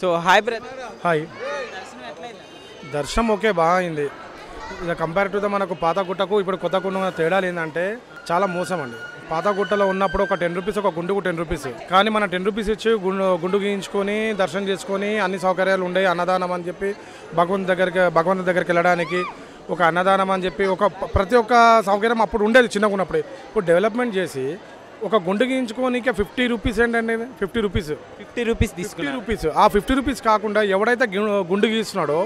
So hi brother. Hi. దర్శనం okay బాగా అయింది. ఇక కంపేర్ టు మనకు పాతగుట్టకు ఇప్పుడు కొత్తగుండ తేడాలు ఏంటంటే చాలా మోసం అండి. పాతగుట్టలో ఉన్నప్పుడు ఒక 10 రూపీస్, ఒక గుండుకు 10 రూపీస్. కానీ మన 10 రూపీస్ ఇచ్చి గుండు గీయించుకొని దర్శనం చేసుకొని అన్ని సౌకర్యాలు ఉండేవి. అన్నదానం అని చెప్పి భగవంతు దగ్గరికి వెళ్ళడానికి ఒక అన్నదానం అని చెప్పి ఒక ప్రతి ఒక్క సౌకర్యం అప్పుడు ఉండేది చిన్నగా ఉన్నప్పుడు. ఇప్పుడు డెవలప్మెంట్ చేసి ఒక గుండు గీయించుకోనికే 50 రూపీస్ ఏంటండి, 50 రూపీస్ తీసుకున్నారు. 50 రూపీస్. ఆ 50 రూపీస్ కాకుండా ఎవడైతే గుండు గీస్తున్నాడో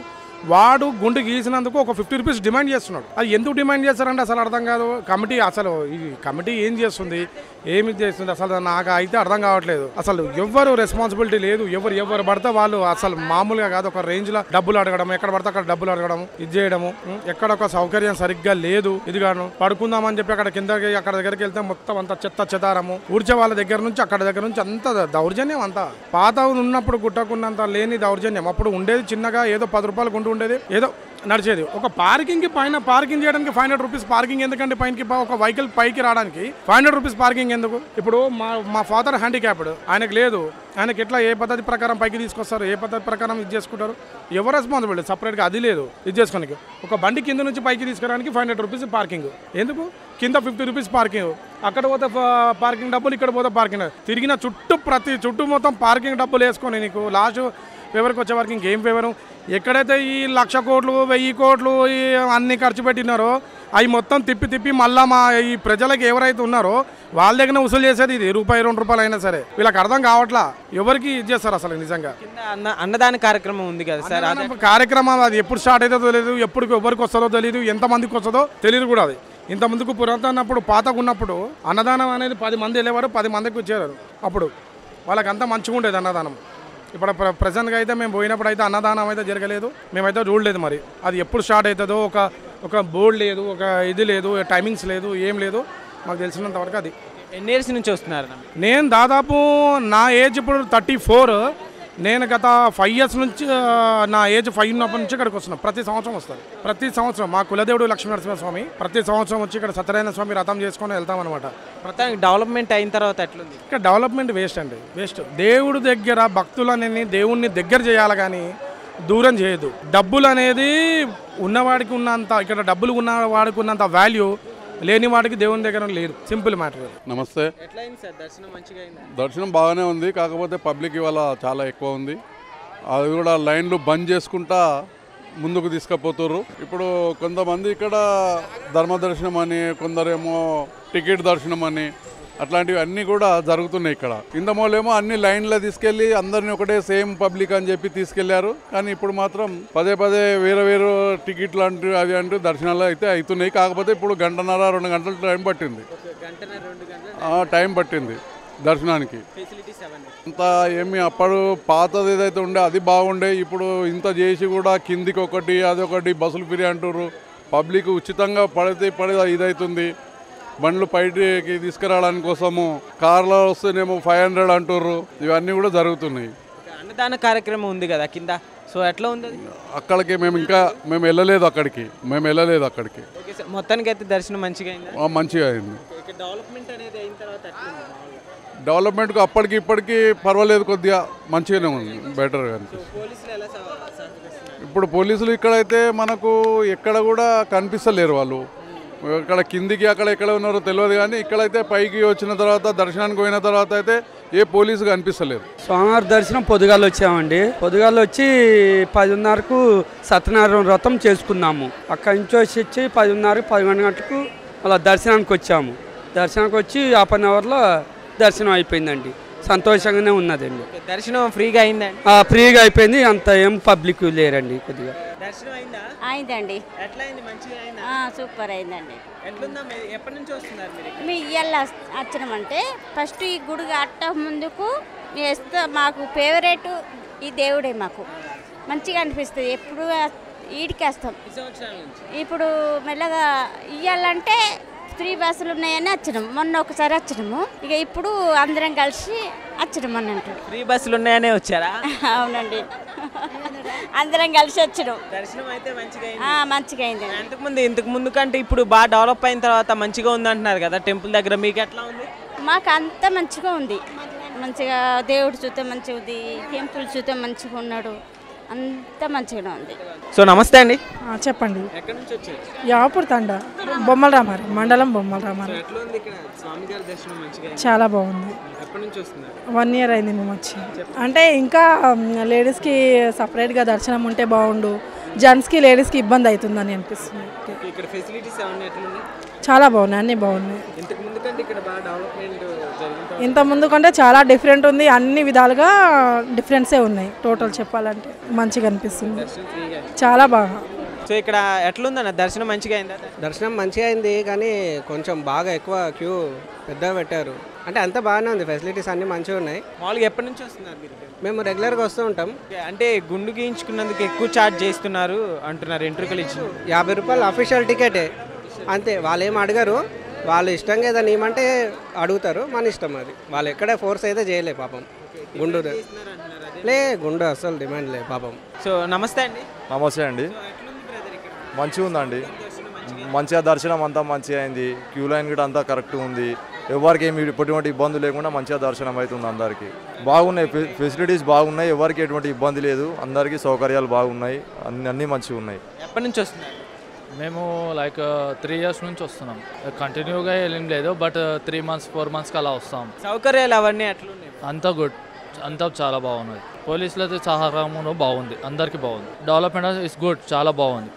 వాడు గుండు గీసినందుకు ఒక 50 రూపీస్ డిమాండ్ చేస్తున్నాడు. అది ఎందుకు డిమాండ్ చేస్తారంటే అసలు అర్థం కాదు. కమిటీ అసలు ఈ కమిటీ ఏం చేస్తుంది, ఏమి చేస్తుంది అసలు నాకు అయితే అర్థం కావట్లేదు. అసలు ఎవరు రెస్పాన్సిబిలిటీ లేదు. ఎవరు పడితే వాళ్ళు అసలు మామూలుగా కాదు, ఒక రేంజ్లో డబ్బులు అడగడం, ఎక్కడ పడితే అక్కడ డబ్బులు అడగడం, ఇది చేయడము. ఎక్కడ ఒక సౌకర్యం సరిగ్గా లేదు. ఇదిగాను పడుకుందామని చెప్పి అక్కడ కిందకి అక్కడ దగ్గరికి వెళ్తే మొత్తం అంతా చెదారము. ఊడ్చే వాళ్ళ దగ్గర నుంచి దగ్గర నుంచి అంత దౌర్జన్యం. అంతా పాత ఉన్నప్పుడు గుట్టకున్నంత లేని దౌర్జన్యం. అప్పుడు ఉండేది చిన్నగా ఏదో 10 రూపాయలు గుండు ఉండేది, ఏదో నడిచేది. ఒక పార్కింగ్ కి పైన పార్కింగ్ చేయడానికి 500 రూపీస్ పార్కింగ్ ఎందుకంటే పైనకి ఒక వెహికల్ పైకి రావడానికి 500 రూపీస్ పార్కింగ్ ఎందుకు? ఇప్పుడు మా ఫాదర్ హ్యాండిక్యాప్డ్, ఆయనకు లేదు. ఆయనకి ఎట్లా ఏ పద్ధతి ప్రకారం పైకి తీసుకొస్తారు, ఏ పద్ధతి ప్రకారం ఇది చేసుకుంటారు? ఎవరు రెస్పాన్సిబిలిటీ? సపరేట్గా అది లేదు ఇది చేసుకోనికి. ఒక బండి కింద నుంచి పైకి తీసుకురావడానికి 500 రూపీస్ పార్కింగ్ ఎందుకు? కింద 50 రూపీస్ పార్కింగ్. అక్కడ పోతే పార్కింగ్ డబ్బులు, ఇక్కడ పోతే పార్కింగ్. తిరిగిన చుట్టూ మొత్తం పార్కింగ్ డబ్బులు వేసుకొని నీకు లాస్ట్ ఫేవర్కి వచ్చే వరకు ఇంకేం ఫేవరు? ఎక్కడైతే ఈ 1,00,000 కోట్లు 1,000 కోట్లు అన్ని ఖర్చు పెట్టినారో అవి మొత్తం తిప్పి మళ్ళీ మా ఈ ప్రజలకు ఎవరైతే ఉన్నారో వాళ్ళ దగ్గర వసూలు చేసేది ఇది రూపాయి 2 రూపాయలు అయినా సరే. వీళ్ళకి అర్థం కావట్లా. ఎవరికి ఇది చేస్తారు అసలు నిజంగా? అన్నదాన కార్యక్రమం ఉంది కదా సార్, కార్యక్రమం అది ఎప్పుడు స్టార్ట్ అవుతుందో తెలియదు, ఎప్పుడు ఎవరికి వస్తుందో తెలియదు, ఎంతమందికి వస్తుందో తెలియదు కూడా. అది ఇంతమందికి పురాతనప్పుడు పాతగా ఉన్నప్పుడు అన్నదానం అనేది 10 మంది వెళ్ళేవారు, 10 మందికి వచ్చేవారు. అప్పుడు వాళ్ళకంతా మంచిగా ఉండేది అన్నదానం. ఇప్పుడు ప్రజెంట్గా అయితే మేము పోయినప్పుడు అయితే అన్నదానం అయితే జరగలేదు, మేమైతే చూడలేదు. మరి అది ఎప్పుడు స్టార్ట్ అవుతుందో ఒక బోర్డు లేదు, ఒక ఇది లేదు, టైమింగ్స్ లేదు, ఏం లేదు మాకు తెలిసినంత వరకు. అది ఎన్ని ఇయర్స్ నుంచి వస్తున్నారు? నేను దాదాపు నా ఏజ్ ఇప్పుడు 34. నేను గత 5 ఇయర్స్ నుంచి, నా ఏజ్ 5 ఉన్నప్పటి నుంచి ఇక్కడికి వస్తున్నాను. ప్రతి సంవత్సరం వస్తాను. ప్రతి సంవత్సరం మా కులదేవుడు లక్ష్మీనరసింహస్వామి ప్రతి సంవత్సరం వచ్చి ఇక్కడ సత్యనారాయణ స్వామి రథం చేసుకొని వెళ్తామన్నమాట. మొత్తానికి డెవలప్మెంట్ అయిన తర్వాత ఎట్లుంది? ఇక్కడ డెవలప్మెంట్ వేస్ట్ అండి, వేస్ట్. దేవుడి దగ్గర భక్తులని దేవుణ్ణి దగ్గర చేయాలి కానీ దూరం చేయదు. డబ్బులు అనేది ఉన్నవాడికి ఉన్నంత, ఇక్కడ డబ్బులు ఉన్నవాడికి ఉన్నంత వాల్యూ లేని వాడికి దేవుని దగ్గర లేదు. Simple matter. నమస్తే. దర్శనం బాగానే ఉంది, కాకపోతే పబ్లిక్ ఇవాళ చాలా ఎక్కువ ఉంది. అది కూడా లైన్లు బంద్ చేసుకుంటా ముందుకు తీసుకుపోతుర్రు. ఇప్పుడు కొంతమంది ఇక్కడ ధర్మ దర్శనం అని, కొందరేమో టికెట్ దర్శనం అని, అట్లాంటివి అన్నీ కూడా జరుగుతున్నాయి ఇక్కడ. ఇంతమూలేమో అన్ని లైన్లో తీసుకెళ్ళి అందరినీ ఒకటే సేమ్ పబ్లిక్ అని చెప్పి తీసుకెళ్లారు. కానీ ఇప్పుడు మాత్రం పదే వేరే టికెట్లు అంటూ అవి అంటూ దర్శనాలు అయితే అవుతున్నాయి. కాకపోతే ఇప్పుడు 1.5-2 గంటలు టైం పట్టింది దర్శనానికి. అంత ఏమి అప్పుడు పాతది ఏదైతే ఉండే అది బాగుండే. ఇప్పుడు ఇంత చేసి కూడా కిందికి ఒకటి అదొకటి బస్సులు ఫ్రీ అంటుర్రు. పబ్లిక్ ఉచితంగా పడితే ఇదవుతుంది. బండ్లు పైకి తీసుకురావడానికి కోసము కార్లో వస్తేనేమో 500 అంటుర్రు. ఇవన్నీ కూడా జరుగుతున్నాయి. అన్నదాన కార్యక్రమం ఉంది కదా కింద, సో ఎట్లా ఉంది? అక్కడికి మేము వెళ్ళలేదు అక్కడికి. మొత్తానికి అయితే దర్శనం మంచిగా అయింది. మంచిగా అయింది. డెవలప్మెంట్ అనేది అయిన తర్వాత డెవలప్మెంట్కి అప్పటికి ఇప్పటికి పర్వాలేదు, కొద్దిగా మంచిగానే ఉంది, బెటర్గా. ఇప్పుడు పోలీసులు ఇక్కడైతే మనకు ఎక్కడ కూడా కనిపిస్తలేరు. వాళ్ళు ఇక్కడ కిందికి అక్కడ ఎక్కడ ఉన్నారో తెలియదు, కానీ ఇక్కడైతే పైకి వచ్చిన తర్వాత దర్శనానికి పోయిన తర్వాత అయితే ఏ పోలీసు కనిపిస్తలేదు. స్వామివారి దర్శనం పొద్దుగాలు వచ్చామండి. పొద్దుగాలు వచ్చి 10:30కు సత్యనారాయణ వ్రతం చేసుకున్నాము. అక్కడి నుంచి వచ్చి 10:30, 11 గంటలకు అలా దర్శనానికి వచ్చాము. దర్శనానికి వచ్చి 1/2 అవర్లో దర్శనం అయిపోయిందండి. సంతోషంగానే ఉన్నదండి. దర్శనం ఫ్రీగా అయిందండి? ఫ్రీగా అయిపోయింది. అంత ఏం పబ్లిక్ లేరండి. కొద్దిగా దర్శనం అయిందా? అయిందండి. ఎట్లా అయింది? మంచిగా అయిందా? సూపర్ అయిందండి. ఎట్లుందా? ఎప్పటి నుంచి వస్తున్నారు మీరు? మీ ఇయ్యాల వచ్చినామంటే ఫస్ట్ ఈ గుడి అట్ట ముందుకు వేస్తే మాకు ఫేవరెట్ ఈ దేవుడే. మాకు మంచిగా అనిపిస్తుంది. ఎప్పుడు ఈడికి వస్తాం. ఇప్పుడు మెల్లగా ఇయ్యాలంటే 3 బస్సులు ఉన్నాయని వచ్చినాము. మొన్న ఒకసారి వచ్చినాము. ఇక ఇప్పుడు అందరం కలిసి వచ్చినాం అన్నట్టు. 3 బస్సులు ఉన్నాయనే వచ్చారా? అవునండి, అందరం కలిసి వచ్చినాం. దర్శనం అయితే మంచిగా అయింది. ఇంతకు ముందు కంటే ఇప్పుడు బాగా డెవలప్ అయిన తర్వాత మంచిగా ఉంది అంటున్నారు కదా టెంపుల్ దగ్గర. మీకు ఎట్లా ఉంది? మాకు అంత మంచిగా ఉంది. మంచిగా దేవుడు చూస్తే మంచిగా ఉంది, టెంపుల్ చూస్తే మంచిగా ఉన్నాడు, అంతా మంచిగానే ఉంది. సో నమస్తే అండి, చెప్పండి. ఎక్కడి నుంచి వచ్చారు? యాపూర్ తండ, బొమ్మల రామారం మండలం, బొమ్మల రామారం. ఎట్లా ఉంది ఇక్కడ స్వామి గారి దర్శనం మంచిగా అయిందా? చాలా బాగుంది. ఎప్పటి నుంచి వస్తున్నారు? 1 year అయింది మేము వచ్చి. అంటే ఇంకా లేడీస్కి సపరేట్గా దర్శనం ఉంటే బాగుండు, జెంట్స్కి లేడీస్కి ఇబ్బంది అవుతుందని అనిపిస్తుంది. ఇక్కడ ఫెసిలిటీస్ అవన్నీ ఎట్లున్నాయి? చాలా బాగున్నాయి, అన్నీ బాగున్నాయి. ఇంతకు ముందు కంటే ఇక్కడ బాగా డెవలప్మెంట్ జరుగుతుంది. ఇంత ముందు కంటే చాలా డిఫరెంట్ ఉంది, అన్ని విధాలుగా డిఫరెన్సే ఉన్నాయి. టోటల్ చెప్పాలంటే మంచిగా అనిపిస్తుంది, చాలా బాగా. సో ఇక్కడ ఎట్లుందన్న దర్శనం మంచిగా అయిందా? దర్శనం మంచిగా అయింది, కానీ కొంచెం బాగా ఎక్కువ క్యూ పెద్దగా పెట్టారు. అంటే అంతా బాగానే ఉంది, ఫెసిలిటీస్ అన్నీ మంచిగా ఉన్నాయి. మామూలుగా ఎప్పటి నుంచి వస్తున్నారు మీరు? మేము రెగ్యులర్గా వస్తూ ఉంటాం. అంటే గుండు గీయించుకున్నందుకు ఎక్కువ ఛార్జ్ చేస్తున్నారు అంటున్నారు, ఎంట్రుకలు ఇచ్చి. 50 రూపాయలు అఫీషియల్ టికెటే అంతే, వాళ్ళు ఏం అడగరు, వాళ్ళు ఇష్టంగా ఏదైనా ఏమంటే అడుగుతారు, మన ఇష్టం అది. వాళ్ళు ఎక్కడ ఫోర్స్ అయితే చేయలే పాపం. గుండు అసలు డిమాండ్ లే పాపం. సో నమస్తే అండి. నమస్తే అండి. మంచిగా ఉందండి, మంచిగా దర్శనం అంతా మంచిగా అయింది. క్యూ లైన్ కూడా అంతా కరెక్ట్ ఉంది, ఎవరికి ఏమి ఎటువంటి ఇబ్బంది లేకుండా మంచిగా దర్శనం అవుతుంది. అందరికీ బాగున్నాయి, ఫెసిలిటీస్ బాగున్నాయి, ఎవరికి ఎటువంటి ఇబ్బంది లేదు, అందరికీ సౌకర్యాలు బాగున్నాయి, అన్నీ మంచిగా ఉన్నాయి. ఎప్పటి నుంచి వస్తున్నారు? మేము లైక్ 3 years నుంచి వస్తున్నాం, కంటిన్యూగా ఏం లేదు, బట్ 3 months 4 monthsకి అలా వస్తాం. సౌకర్యాలు అవన్నీ ఎట్లున్నాయి? అంతా గుడ్, అంతా చాలా బాగున్నది. పోలీసులతో సహకారం బాగుంది, అందరికీ బాగుంది. డెవలప్మెంట్ ఇస్ గుడ్, చాలా బాగుంది.